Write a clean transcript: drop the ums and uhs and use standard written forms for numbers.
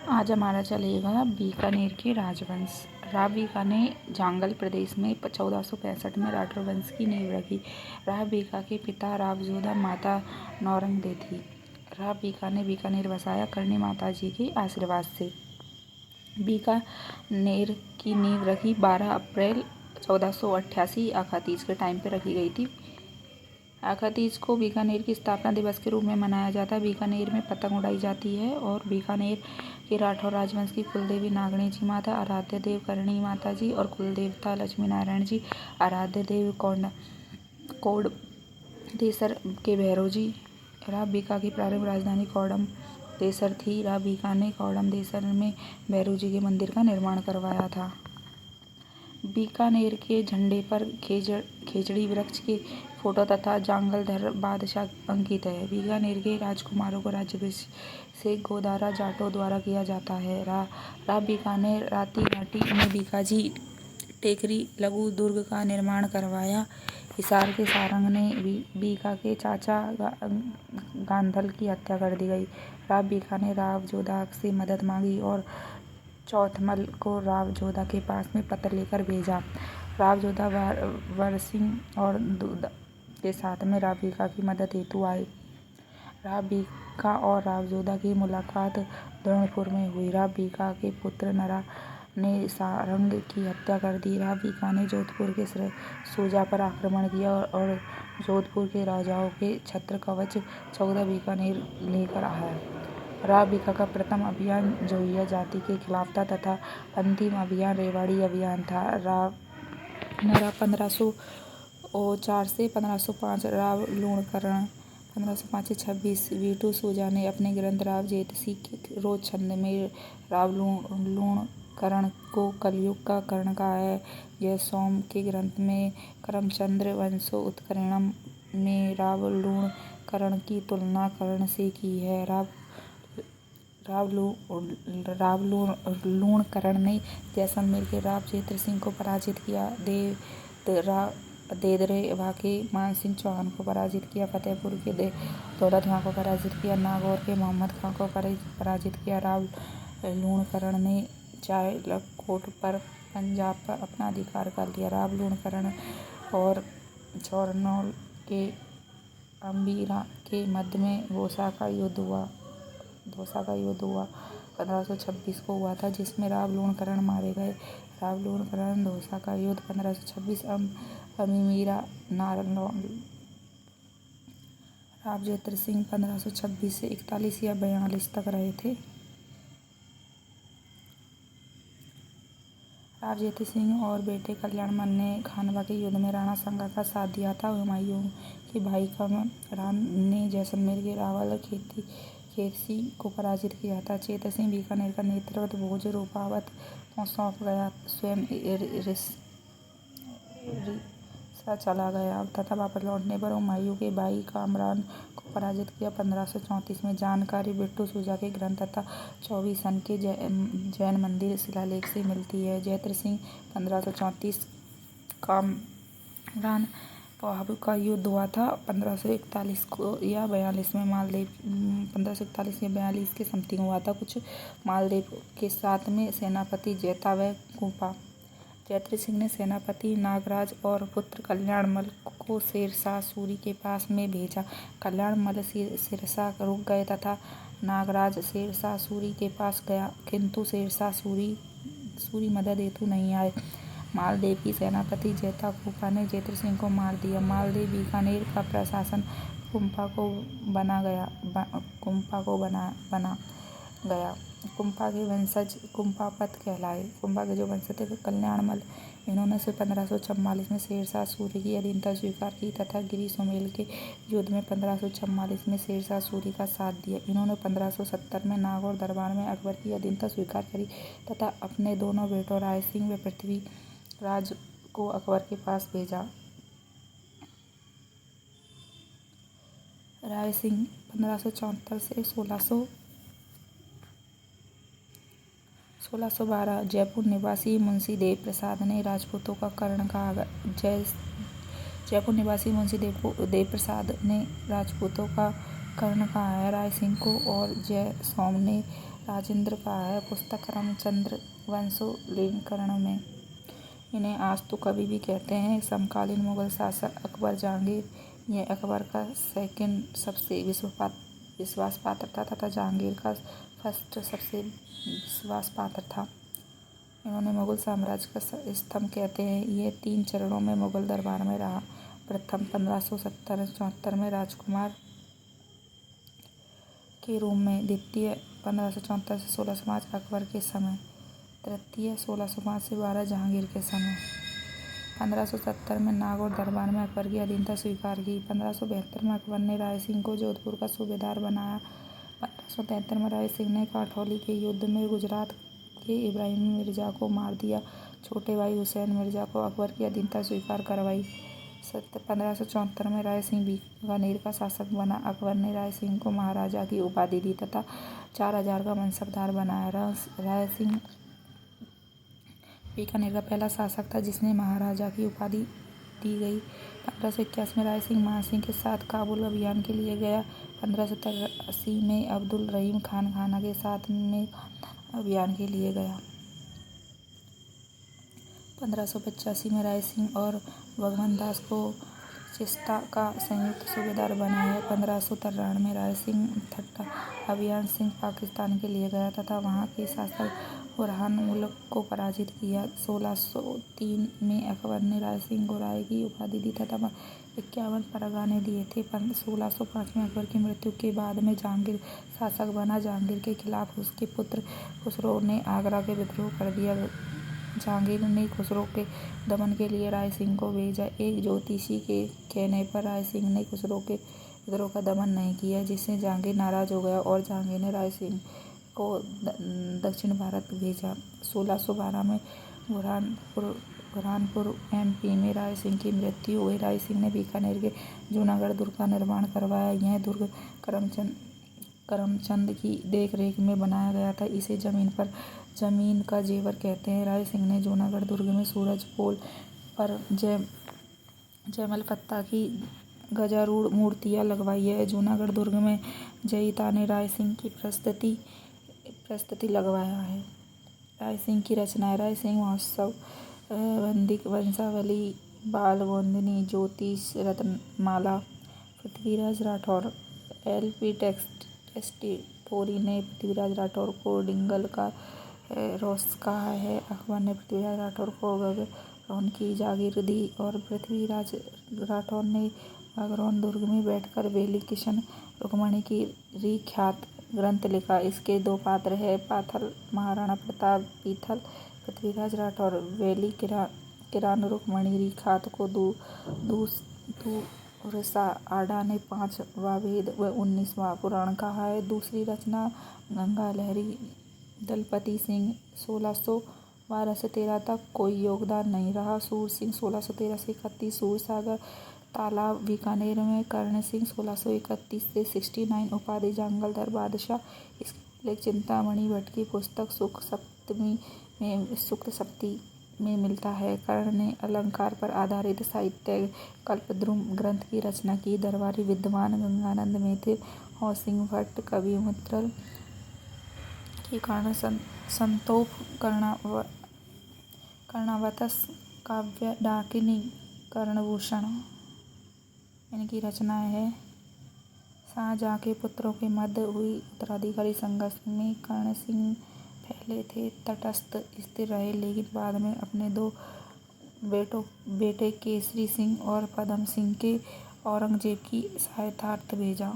आज हमारा चलेगा बीकानेर के राजवंश। राव बीका ने जांगल प्रदेश में 1465 में राठौर वंश की नींव रखी। राव बीका के पिता राव जोधा, माता नौरंग थी। राव बीका ने बीकानेर बसाया करणी माता जी के आशीर्वाद से। बीकानेर की नींव रखी 12 अप्रैल 1488 आखातीज के टाइम पे रखी गई थी। आखातीज को बीकानेर की स्थापना दिवस के रूप में मनाया जाता है। बीकानेर में पतंग उड़ाई जाती है और बीकानेर के राठौर राजवंश की कुलदेवी नागणी जी माता, आराध्य देव करणी माता जी और कुलदेवता लक्ष्मी नारायण जी, आराध्य देव कोडदेसर के भैरव जी। राव बीका की प्रारंभिक राजधानी कोडमदेसर थी। राव बीका ने कोडमदेसर में भैरव जी के मंदिर का निर्माण करवाया था। बीकानेर के झंडे पर खेजड़ी वृक्ष के फोटो तथा जांगलधर बादशाह अंकित है। बीकानेर के राजकुमारों को राज्याभिषेक गोदारा जाटों द्वारा किया जाता है। राव बीका ने राती घाटी में बीकाजी टेकरी लघु दुर्ग का निर्माण करवाया। हिसार के सारंग ने बीका के चाचा गांधल की हत्या कर दी गई। राव बीका ने राव जोधा से मदद मांगी और चौथमल को राव जोधा के पास में पत्र लेकर भेजा। राव जोधा वरसिंह और दूध के साथ में राव बीका की मदद हेतु आए। राव बीका और राव जोधा की मुलाकात द्रोणपुर में हुई। राव बीका के पुत्र नरा ने सारंग की हत्या कर दी। राव बीका ने जोधपुर के सूजा पर आक्रमण किया और जोधपुर के राजाओं के छत्र कवच 14 बीकानेर लेकर आया। राव बीका का प्रथम अभियान जोइया जाति के खिलाफ था तथा अंतिम अभियान रेवाड़ी अभियान था। राव नरा 1504 से 1505, राव लूणकरण 1505 से 26। वीटू सूजा ने अपने ग्रंथ राव जेतसी के रोज छंद में राव लूणकरण को कलयुग का कर्ण कहा है। जयसोम के ग्रंथ में करमचंद्र वंशो उत्कर्णम में राव लूणकरण की तुलना कर्ण से की है। राव लूणकरण ने जैसलमेर के राव जेत्र सिंह को पराजित किया। देदरेवा के मानसिंह चौहान को पराजित किया। फतेहपुर के दौलत खां को पराजित किया। नागौर के मोहम्मद खां को पराजित किया। राव लूणकरण ने चित्रकूट पर पंजाब पर अपना अधिकार कर लिया। राव लूणकरण और चौरनौल के अम्बिरा के मध्य में घोसा का युद्ध हुआ 1526 को हुआ था, जिसमें राव लूणकरण मारे गए। राव लूणकरण घोसा का युद्ध 1526 अमीमीरा नारनौल। राव जेत्र सिंह 1526 से 41 या 42 तक रहे थे। राव जेत्र सिंह और बेटे कल्याणमल ने खानवा के युद्ध में राणा सांगा का साथ दिया था। हुमायूं के भाई कमरान ने जैसलमेर के रावल खेतसी को पराजित किया था। चेत सिंह बीकानेर का नेतृत्व भोज रूपावत को सौंप गया, स्वयं रिसा चला गया तथा वापस लौटने पर हुमायूं के भाई कामरान को पराजित किया। 1534 में जानकारी बिट्टू सूजा के ग्रंथ तथा चौबीसन के जैन मंदिर शिलालेख से मिलती है। जेत्र सिंह 1534 कामरान पहाड़ू का युद्ध हुआ था 1541 या 42 में। मालदेव 1541 या 42 के समथिंग हुआ था कुछ। मालदेव के साथ में सेनापति जैता व कुंपा। जेत्र सिंह ने सेनापति नागराज और पुत्र कल्याणमल को शेरशाह सूरी के पास में भेजा। कल्याणमल सिरसा रुक गए तथा नागराज शेरशाह सूरी के पास गया, किंतु शेरशाह सूरी मदद हेतु नहीं आए। मालदेव की सेनापति जैता कुंपा ने जेत्र सिंह को मार दिया। मालदेव बीकानेर का प्रशासन कुंपा को बना गया। कुंपा के वंशज कुंपापत कहलाए। कुंपा के जो वंशज थे कल्याणमल, इन्होंने 1544 में शेरशाह सूरी की अधीनता स्वीकार की तथा गिरी सुमेल के युद्ध में 1544 में शेरशाह सूरी का साथ दिया। इन्होंने 1570 में नागौर दरबार में अकबर की अधीनता स्वीकार करी तथा अपने दोनों बेटों राय सिंह व पृथ्वीराज को अकबर के पास भेजा। राय सिंह 1574 से 1612। जयपुर निवासी मुंशी देव प्रसाद ने राजपूतों का कर्ण कहा। जयपुर निवासी मुंशी देव प्रसाद ने राजपूतों का कर्ण कहा है। राय सिंह को और जय सोम ने राजेंद्र का है। पुस्तक करमचंद वंशोल्लेखन में इन्हें आज तो कवि भी कहते हैं। समकालीन मुगल शासक अकबर जहांगीर यह अकबर का सेकंड सबसे विश्वास पात्र था तथा जहांगीर का फर्स्ट सबसे विश्वास पात्र था। इन्होंने मुगल साम्राज्य का स्तंभ कहते हैं। यह 3 चरणों में मुगल दरबार में रहा। प्रथम 1570-74 में राजकुमार के रूप में, द्वितीय 1574 से 1605 अकबर के समय, तृतीय 1605 से 12 जहांगीर के समय। 1570 में नागौर दरबार में अकबर की अधीनता स्वीकार की। 1572 में अकबर ने राय सिंह को जोधपुर का सूबेदार बनाया। 1573 में राय सिंह ने काठौली के युद्ध में गुजरात के इब्राहिम मिर्जा को मार दिया। छोटे भाई हुसैन मिर्जा को अकबर की अधीनता स्वीकार करवाई। 1574 में राय सिंह बीकानेर का शासक बना। अकबर ने राय सिंह को महाराजा की उपाधि दी तथा 4000 का मनसबदार बनाया। राय सिंह बीकानेर का पहला शासक था जिसने महाराजा की उपाधि दी गई। 1581 में राय सिंह मानसिंह के साथ काबुल अभियान के लिए गया। 1583 में अब्दुल रहीम खान खाना के साथ में अभियान के लिए गया। 1585 में राय सिंह और भगवंत दास को चिश्ता का संयुक्त सूबेदार बनाया। 1593 में राय सिंह ठट्टा अभियान सिंह पाकिस्तान के लिए गया तथा वहां के शासक बुरहान मुल्क को पराजित किया। 1603 में अकबर ने राय सिंह को राय की उपाधि दी तथा 51 परगने दिए थे। 1605 में अकबर की मृत्यु के बाद में जहांगीर शासक बना। जहांगीर के खिलाफ उसके पुत्र खुसरो ने आगरा के विद्रोह कर दिया। जहांगीर ने खुसरो के दमन के लिए राय सिंह को भेजा। एक ज्योतिषी के कहने पर राय सिंह ने खुसरो के विद्रोह का दमन नहीं किया, जिससे जहांगीर नाराज हो गया और जहांगीर ने राय सिंह को दक्षिण भारत भेजा। 1612 में बुरहानपुर MP में राय सिंह की मृत्यु हुई। राय सिंह ने बीकानेर के जूनागढ़ दुर्ग का निर्माण करवाया। यह दुर्ग करमचंद की देखरेख में बनाया गया था। इसे जमीन का जेवर कहते हैं। राय सिंह ने जूनागढ़ दुर्ग में सूरज पोल पर जयमल पत्ता की गजारूढ़ मूर्तियां लगवाई है। जूनागढ़ दुर्ग में जयिता ने राय सिंह की प्रस्तुति लगवाया है। राय सिंह की रचनाएं: राय सिंह महोत्सव, वैदिक वंशावली, बाल गोंदिनी, ज्योतिष रत्नमाला। पृथ्वीराज राठौर। LP टेस्टिटोरी ने पृथ्वीराज राठौर को डिंगल का रोस कहा है। अकबर ने पृथ्वीराज राठौर को गगरौन की जागीर दी और पृथ्वीराज राठौर ने गगरौन दुर्ग में बैठकर वेली किशन रुक्मणी की रीख्यात ग्रंथ लिखा। इसके 2 पात्र हैं: पाथल महाराणा प्रताप, पीथल पृथ्वीराज राठौर। वेली किरान रुक्मणी रीख्यात को दूरसा आडा ने 5वां वेद व 19वां पुराण कहा है। दूसरी रचना गंगा लहरी दलपति सिंह। 1612 से 13 तक कोई योगदान नहीं रहा। सूर सिंह 1613 से 31, सूरसागर तालाब बीकानेर में। कर्ण सिंह 1631 से 69, उपाधि जंगलधर बादशाह। इसका लेख चिंतामणि भट्ट की पुस्तक सूक्त सप्तमी में मिलता है। कर्ण ने अलंकार पर आधारित साहित्य कल्पद्रुम ग्रंथ की रचना की। दरबारी विद्वान गंगानंद में थे। होसिंग भट्ट कवि मुद्गल के कारण संतोप कर्णावतंस काव्य डाकिनी कर्णभूषण इनकी रचनाएं हैं। शाहजहां के पुत्रों के मध्य हुई उत्तराधिकारी संघर्ष में कर्ण सिंह पहले थे तटस्थ स्थिर रहे, लेकिन बाद में अपने 2 बेटे केसरी सिंह और पदम सिंह के औरंगजेब की सहायतार्थ भेजा।